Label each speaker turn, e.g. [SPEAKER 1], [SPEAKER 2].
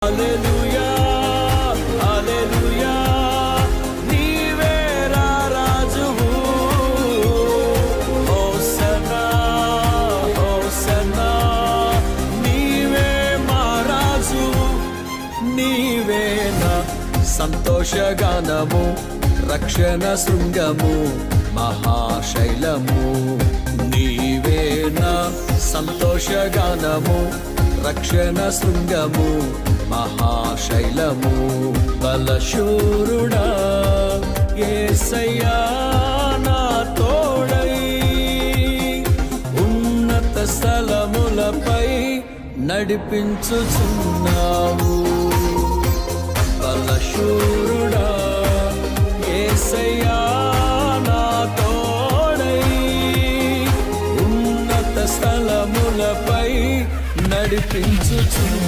[SPEAKER 1] హల్లెలూయా హల్లెలూయా నీవే రాజువు hosanna hosanna నీవే మా రాజువు నీవే నా సంతోషగానము రక్షణ శృంగము మహాశైలము నీవే నా సంతోషగానము రక్షణ శృంగము మహాశైలము బలశూరుడా యేసయ్యా నా తోడై ఉన్నత స్థలములపై నడిపించుచున్నావు బలశూరుడా యేసయ్యా నా తోడై ఉన్నత స్థలములపై నడిపించుచున్నావు.